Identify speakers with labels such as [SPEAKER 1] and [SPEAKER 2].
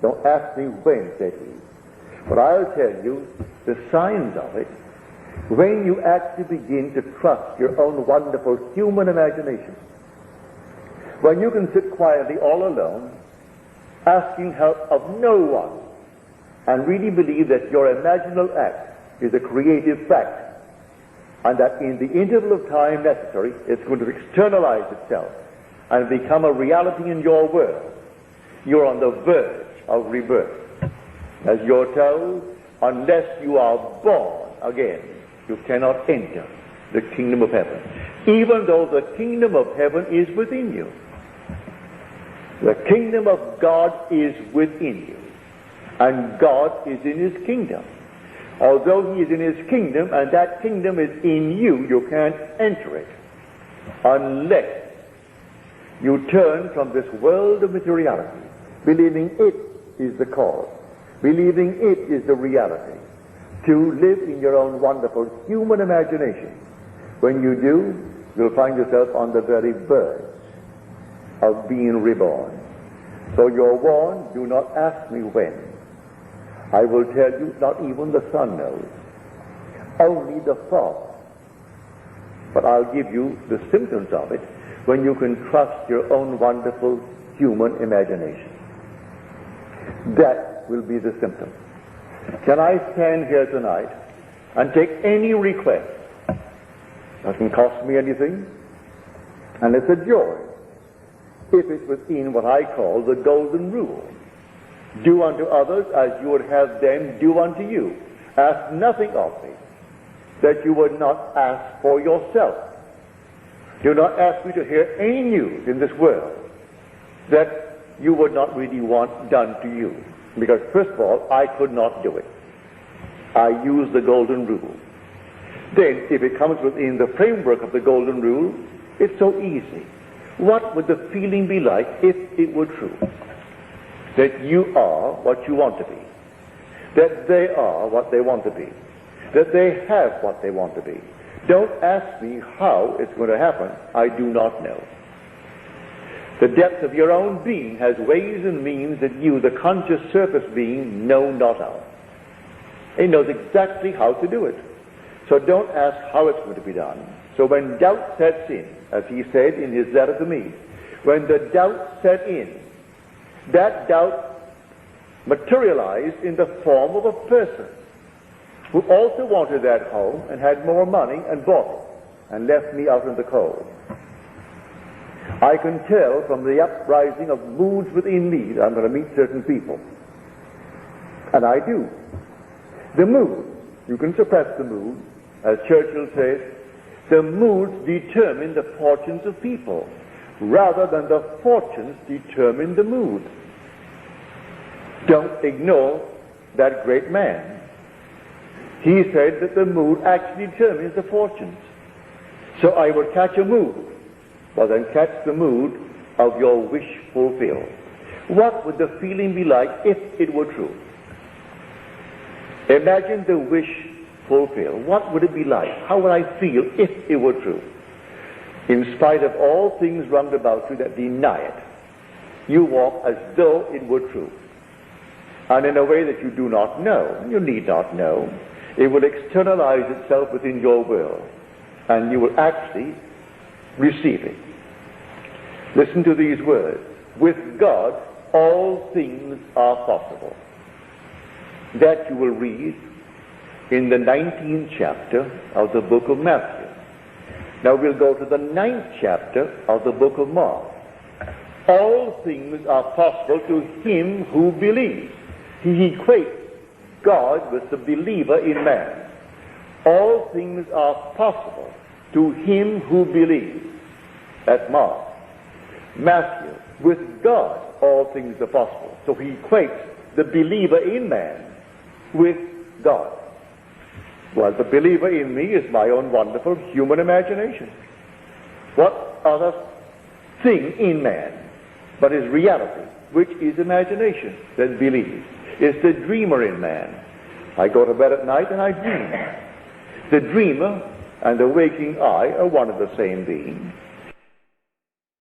[SPEAKER 1] Don't ask me when, said he. But I'll tell you the signs of it when you actually begin to trust your own wonderful human imagination. When you can sit quietly all alone, asking help of no one, and really believe that your imaginal act is a creative fact, and that in the interval of time necessary, it's going to externalize itself and become a reality in your world. You're on the verge of rebirth. As you're told, unless you are born again, you cannot enter the kingdom of heaven, even though the kingdom of heaven is within you. The kingdom of God is within you, and God is in his kingdom. Although he is in his kingdom, and that kingdom is in you, you can't enter it unless you turn from this world of materiality, believing it is the cause, believing it is the reality, to live in your own wonderful human imagination. When you do, you'll find yourself on the very verge of being reborn. So you're warned, do not ask me when. I will tell you, not even the Son knows, only the Father. But I'll give you the symptoms of it when you can trust your own wonderful human imagination. That will be the symptom. Can I stand here tonight and take any request? Doesn't cost me anything, and it's a joy if it's within what I call the golden rule. Do unto others as you would have them do unto you. Ask nothing of me that you would not ask for yourself. Do not ask me to hear any news in this world that you would not really want done to you. Because first of all, I could not do it. I use the golden rule. Then, if it comes within the framework of the golden rule, it's so easy. What would the feeling be like if it were true? That you are what you want to be. That they are what they want to be. That they have what they want to be. Don't ask me how it's going to happen. I do not know. The depth of your own being has ways and means that you, the conscious surface being, know not of. It knows exactly how to do it. So don't ask how it's going to be done. So when doubt sets in, as he said in his letter to me, when the doubt set in, that doubt materialized in the form of a person who also wanted that home and had more money and bought it and left me out in the cold. I can tell from the uprising of moods within me that I'm going to meet certain people. And I do. The mood, you can suppress the mood. As Churchill says, the moods determine the fortunes of people, rather than the fortunes determine the mood. Don't ignore that great man. He said that the mood actually determines the fortunes. So I would catch a mood, but then catch the mood of your wish fulfilled. What would the feeling be like if it were true? Imagine the wish fulfilled. What would it be like? How would I feel if it were true? In spite of all things round about you that deny it, you walk as though it were true. And in a way that you do not know, you need not know, it will externalize itself within your will, and you will actually receive it. Listen to these words. With God, all things are possible. That you will read in the 19th chapter of the book of Matthew. Now we'll go to the 9th chapter of the book of Mark. All things are possible to him who believes. He equates God with the believer in man. All things are possible to him who believes. That's Mark. Matthew, with God all things are possible. So he equates the believer in man with God. Well, the believer in me is my own wonderful human imagination. What other thing in man but is reality, which is imagination that believes? It's the dreamer in man. I go to bed at night and I dream. The dreamer and the waking I are one of the same being.